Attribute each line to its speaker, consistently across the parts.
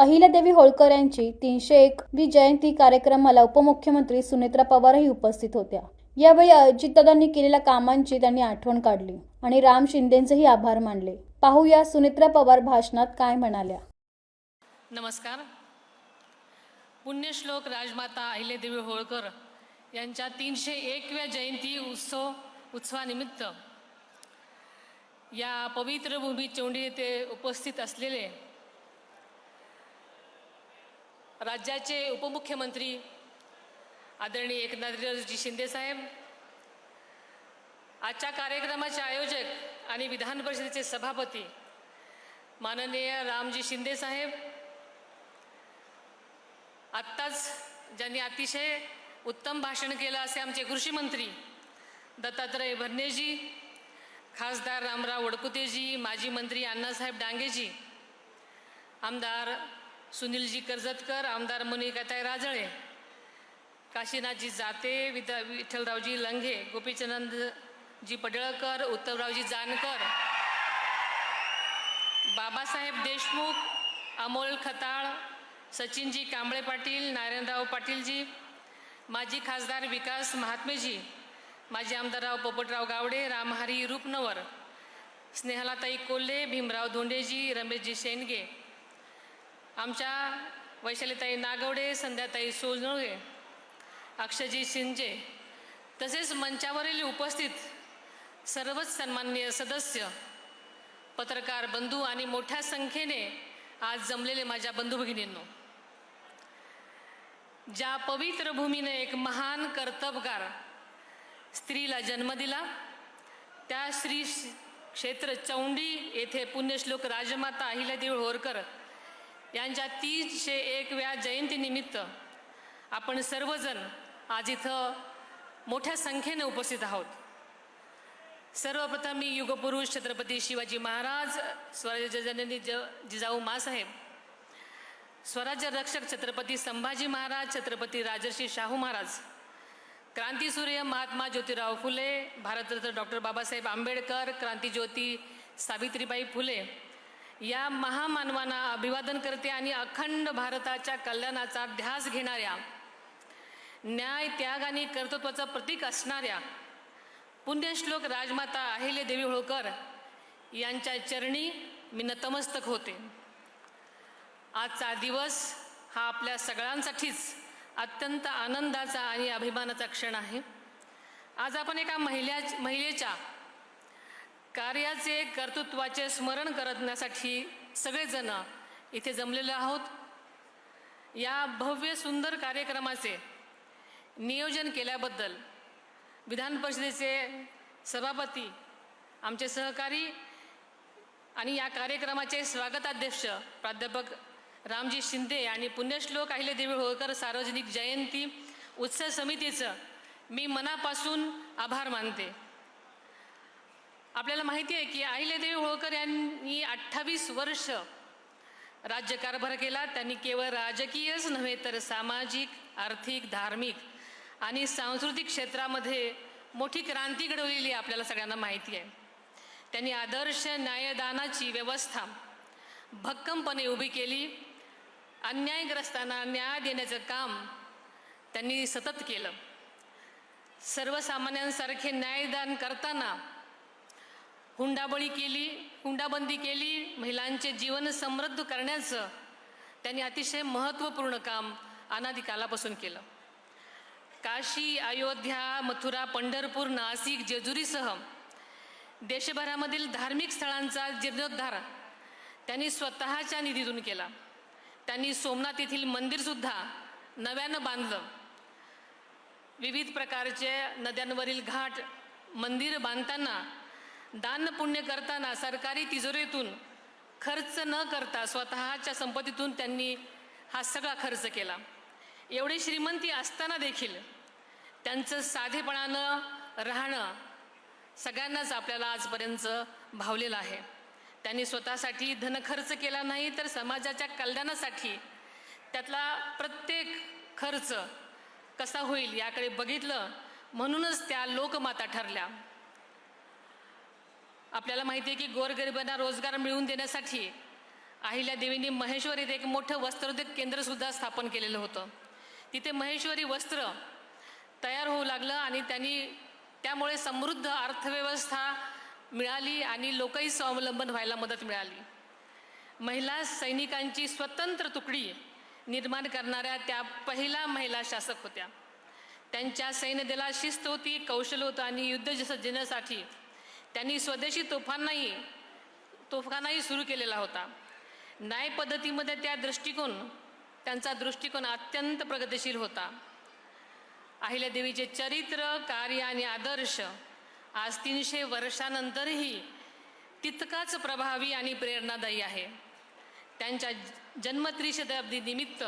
Speaker 1: अहिल्यादेवी होळकर यांची 301वी जयंती कार्यक्रमाला उपमुख्यमंत्री सुनेत्रा पवारही उपस्थित होत्या। यावेळी अजितदादांनी केलेल्या कामांची त्यांनी आठवण काढली आणि राम शिंदेंचेही आभार मानले। पाहूया सुनेत्रा पवार भाषणात काय म्हणाल्या।
Speaker 2: नमस्कार। पुण्यश्लोक राजमाता अहिल्यादेवी होळकर यांच्या 301व्या जयंती उत्सवानिमित्त या पवित्र भूमी चौंडी येथे उपस्थित असलेले राज्याचे उपमुख्यमंत्री आदरणीय एकनाथजी शिंदे साहेब, आजच्या कार्यक्रमाचे आयोजक आणि विधान परिषदेचे सभापती माननीय रामजी शिंदे साहेब, आत्ताच ज्यांनी अतिशय उत्तम भाषण केलं असे आमचे कृषी मंत्री दत्तात्रय भरणेजी, खासदार रामराव वडकुतेजी, माजी मंत्री अण्णासाहेब डांगेजी, आमदार सुनीलजी कर्जतकर, आमदार मोनिकाताई राजळे, काशीनाथजी जाते, विठ्ठलरावजी लंघे, गोपीचंदजी पडळकर, उत्तमरावजी जानकर, बाबासाहेब देशमुख, अमोल खताळ, सचिनजी कांबळे पाटील, नारायणराव पाटीलजी, माजी खासदार विकास महात्मेजी, माजी आमदारराव पोपटराव गावडे, रामहरी रूपनवर, स्नेहलाताई कोल्हे, भीमराव धोंडेजी, रमेशजी शेंडगे, आमच्या वैशालीताई नागवडे, संध्याताई सोनवणे, अक्षयजी शिंजे, तसेच मंचावरील उपस्थित सर्वच सन्माननीय सदस्य, पत्रकार बंधू आणि मोठ्या संख्येने आज जमलेले माझ्या बंधू भगिनींनो, ज्या पवित्र भूमीने एक महान कर्तबगार स्त्रीला जन्म दिला, त्या श्री क्षेत्र चौंडी येथे पुण्यश्लोक राजमाता अहिल्यादेवी होळकर यांच्या 301व्या जयंतीनिमित्त आपण सर्वजण आज इथं मोठ्या संख्येने उपस्थित आहोत। सर्वप्रथम मी युगपुरुष छत्रपती शिवाजी महाराज, स्वराज्य जननी जिजाऊ माँसाहेब, स्वराज्य रक्षक छत्रपती संभाजी महाराज, छत्रपती राजर्षी शाहू महाराज, क्रांतीसूर्य महात्मा ज्योतिराव फुले, भारतरत्न डॉक्टर बाबासाहेब आंबेडकर, क्रांतीज्योती सावित्रीबाई फुले या महामानवांना अभिवादन करते आणि अखंड भारताच्या कल्याणाचा ध्यास घेणाऱ्या, न्याय, त्याग आणि कर्तृत्वाचं प्रतीक असणाऱ्या पुण्यश्लोक राजमाता अहिल्यादेवी होळकर यांच्या चरणी मी नतमस्तक होते। आजचा दिवस हा आपल्या सगळ्यांसाठीच अत्यंत आनंदाचा आणि अभिमानाचा क्षण आहे। आज आपण एका महिलेच्या कार्याचे, कर्तृत्वाचे स्मरण करण्यासाठी सगळेजण इथे जमलेले आहोत। या भव्य सुंदर कार्यक्रमाचे नियोजन केल्याबद्दल विधान परिषदेचे सभापती, आमचे सहकारी आणि या कार्यक्रमाचे स्वागताध्यक्ष प्राध्यापक रामजी शिंदे आणि पुण्यश्लोक अहिल्यादेवी होळकर सार्वजनिक जयंती उत्सव समितीचं मी मनापासून आभार मानते। आपल्याला माहिती आहे की अहिल्यादेवी होळकर यांनी 28 वर्ष राज्यकारभार केला। त्यांनी केवळ राजकीयच नव्हे तर सामाजिक, आर्थिक, धार्मिक आणि सांस्कृतिक क्षेत्रामध्ये मोठी क्रांती घडवलेली आपल्याला सगळ्यांना माहिती आहे। त्यांनी आदर्श न्यायदानाची व्यवस्था भक्कमपणे उभी केली। अन्यायग्रस्तांना न्याय देण्याचं काम त्यांनी सतत केलं। सर्वसामान्यांसारखे न्यायदान करताना हुंडाबंदी केली, महिलांचे जीवन समृद्ध करण्याचं त्यांनी अतिशय महत्त्वपूर्ण काम अनादी कालापासून केलं। काशी, अयोध्या, मथुरा, पंढरपूर, नाशिक, जेजुरीसह देशभरामधील धार्मिक स्थळांचा जीर्णोद्धार त्यांनी स्वतःच्या निधीतून केला। त्यांनी सोमनाथ येथील मंदिरसुद्धा नव्यानं बांधलं। विविध प्रकारचे नद्यांवरील घाट, मंदिर बांधताना, दान पुण्य करताना सरकारी तिजोरीतून खर्च न करता स्वतःच्या संपत्तीतून त्यांनी हा सगळा खर्च केला। एवढी श्रीमंती असताना देखील त्यांचं साधेपणानं राहणं सगळ्यांनाच आपल्याला आजपर्यंत भावलेलं आहे। त्यांनी स्वतःसाठी धन खर्च केला नाही तर समाजाच्या कल्याणासाठी त्यातला प्रत्येक खर्च कसा होईल याकडे बघितलं, म्हणूनच त्या लोकमाता ठरल्या। आपल्याला माहिती आहे की गोरगरिबांना रोजगार मिळवून देण्यासाठी अहिल्यादेवींनी महेश्वरीत एक मोठं वस्त्रोद्योग केंद्रसुद्धा स्थापन केलेलं होतं. तिथे महेश्वरी वस्त्र तयार होऊ लागलं आणि त्यामुळे समृद्ध अर्थव्यवस्था मिळाली आणि लोकही स्वावलंबन व्हायला मदत मिळाली. महिला सैनिकांची स्वतंत्र तुकडी निर्माण करणाऱ्या त्या पहिल्या महिला शासक होत्या. त्यांच्या सैन्यदलात शिस्त होती, कौशल्य होतं आणि युद्धसज्जतेसाठी त्यांनी स्वदेशी तोफखानाही सुरू केलेला होता. न्याय पद्धतीमध्ये त्यांचा दृष्टिकोन अत्यंत प्रगतिशील होता. अहिल्यादेवीचे चरित्र, कार्य आणि आदर्श आज 300 वर्षानंतरही तितकाच प्रभावी आणि प्रेरणादायी आहे. त्यांच्या जन्म 300 शताब्दी निमित्त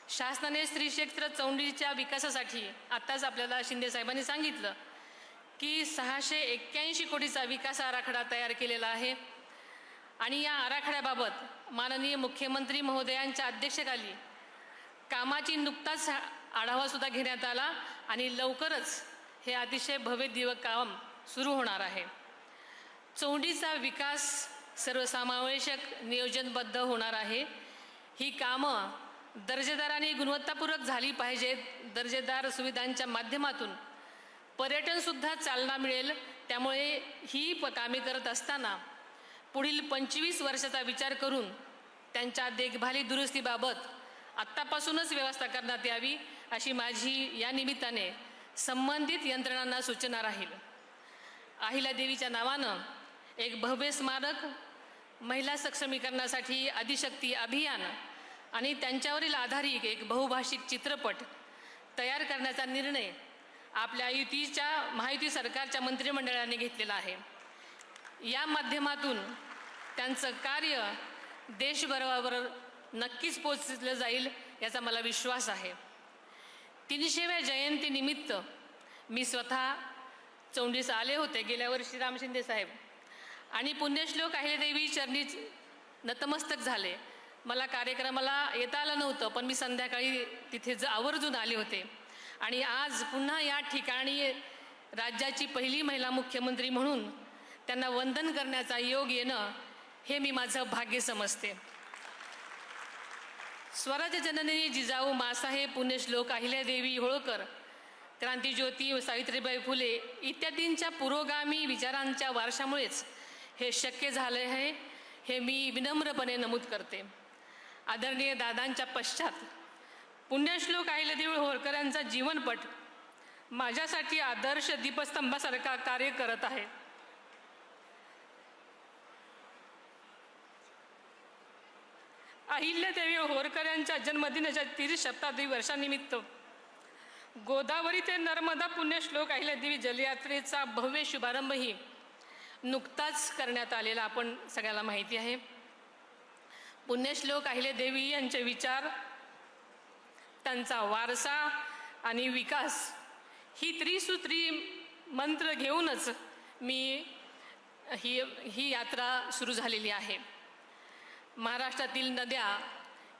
Speaker 2: शासनाने श्री क्षेत्र चौंडीच्या विकासासाठी आत्ताच आपल्याला शिंदे साहेबांनी सांगितलं की 681 कोटीचा विकास आराखडा तयार केलेला आहे. आणि या आराखड्याबाबत माननीय मुख्यमंत्री महोदयांच्या अध्यक्षतेखाली कामाची नुकताच आढावासुद्धा घेण्यात आला आणि लवकरच हे अतिशय भव्य काम सुरू होणार आहे. चौंडीचा विकास सर्वसमावेशक नियोजनबद्ध होणार आहे. ही कामं दर्जेदार आणि गुणवत्तापूर्वक झाली पाहिजेत. दर्जेदार सुविधांच्या माध्यमातून पर्यटनसुद्धा चालना मिळेल. त्यामुळे ही कामे करत असताना पुढील 25 वर्षाचा विचार करून त्यांच्या देखभाली दुरुस्तीबाबत आत्तापासूनच व्यवस्था करण्यात यावी अशी माझी या निमित्ताने संबंधित यंत्रणांना सूचना राहील. अहिल्यादेवीच्या नावानं एक भव्य स्मारक, महिला सक्षमीकरणासाठी आदिशक्ती अभियान आणि त्यांच्यावरील आधारित एक बहुभाषिक चित्रपट तयार करण्याचा निर्णय आपल्या महायुती सरकारच्या मंत्रिमंडळाने घेतलेला आहे. या माध्यमातून त्यांचं कार्य देशभरावर नक्कीच पोचलं जाईल याचा मला विश्वास आहे. 300व्या जयंतीनिमित्त मी स्वतः चौंडीस आले होते गेल्या वर्षी. राम शिंदे साहेब आणि पुण्यश्लोक अहिल्यादेवी चरणी नतमस्तक झाले. मला कार्यक्रमाला येता आलं नव्हतं, पण मी संध्याकाळी तिथे आवर्जून आले होते. आणि आज पुन्हा या ठिकाणी राज्याची पहिली महिला मुख्यमंत्री म्हणून त्यांना वंदन करण्याचा योग येणं हे मी माझं भाग्य समजते. स्वराज्य जननी जिजाऊ माँसाहेब पुण्यश्लोक अहिल्यादेवी होळकर, क्रांतिज्योती सावित्रीबाई फुले इत्यादींच्या पुरोगामी विचारांच्या वारशामुळेच हे शक्य झाले आहे, हे मी विनम्रपणे नमूद करते. आदरणीय दादांच्या पश्चात पुण्यश्लोक अहिल्यादेवी होळकर यांचा जीवनपट माझ्यासाठी आदर्श दीपस्तंभासारखा कार्य करत आहे. अहिल्यादेवी होळकर यांच्या जन्मदिनाच्या 30 शताब्दी वर्षानिमित्त गोदावरी ते नर्मदा पुण्यश्लोक अहिल्यादेवी जलयात्रेचा भव्य शुभारंभही नुकताच करण्यात आलेला आपण सगळ्याला माहिती आहे. पुण्यश्लोक अहिल्यादेवी यांचे विचार, त्यांचा वारसा आणि विकास ही त्रिसूत्री मंत्र घेऊनच ही यात्रा सुरू झालेली आहे. महाराष्ट्रातील नद्या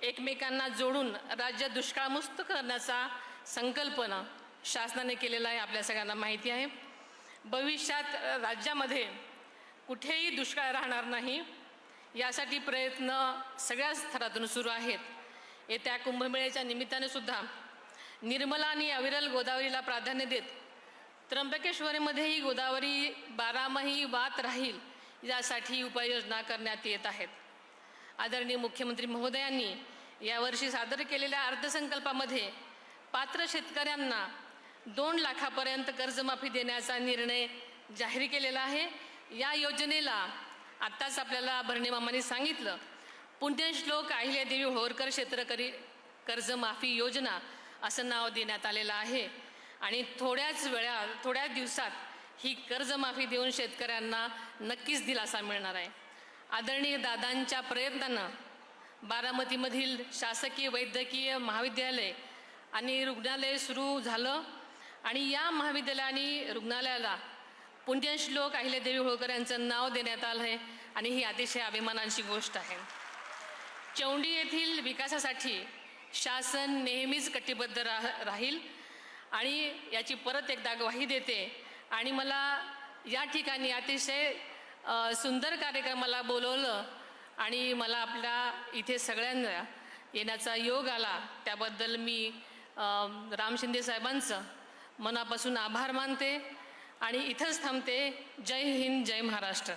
Speaker 2: एकमेकांना जोडून राज्य दुष्काळमुक्त करण्याचा संकल्पना शासनाने केलेला आहे, आपल्या सगळ्यांना माहिती आहे. भविष्यात राज्यामध्ये कुठेही दुष्काळ राहणार नाही यासाठी प्रयत्न सगळ्या स्तरातून सुरू आहेत. येत्या कुंभमेळ्याच्या निमित्ताने सुद्धा निर्मला आणि अविरल गोदावरीला प्राधान्य देत त्र्यंबकेश्वरमध्येही गोदावरी 12माही वाहत राहील यासाठी उपाययोजना करण्यात येत आहेत. आदरणीय मुख्यमंत्री महोदयांनी यावर्षी सादर केलेल्या अर्थसंकल्पामध्ये पात्र शेतकऱ्यांना 2 लाखापर्यंत कर्जमाफी देण्याचा निर्णय जाहीर केलेला आहे. या योजनेला आत्ताच आपल्याला भरणे मामांनी सांगितलं, पुण्यश्लोक अहिल्यादेवी होळकर क्षेत्रकरी कर्जमाफी योजना असं नाव देण्यात आलेलं आहे. आणि थोड्या दिवसात ही कर्जमाफी देऊन शेतकऱ्यांना नक्कीच दिलासा मिळणार आहे. आदरणीय दादांच्या प्रयत्नानं बारामतीमधील शासकीय वैद्यकीय महाविद्यालय आणि रुग्णालय सुरू झालं आणि या महाविद्यालय आणि रुग्णालयाला पुण्यश्लोक अहिल्यादेवी होळकर यांचं नाव देण्यात आलं आहे आणि ही अतिशय अभिमानाची गोष्ट आहे. चौंडी येथील विकासासाठी शासन नेहमीच कटिबद्ध राहील आणि याची परत एकदा ग्वाही देते. आणि मला या ठिकाणी अतिशय सुंदर कार्यक्रमाला बोलवलं आणि मला आपल्या इथे सगळ्यांना येण्याचा योग आला त्याबद्दल मी राम शिंदे साहेबांचं मनापासून आभार मानते आणि इथंच थांबते. जय हिंद, जय महाराष्ट्र.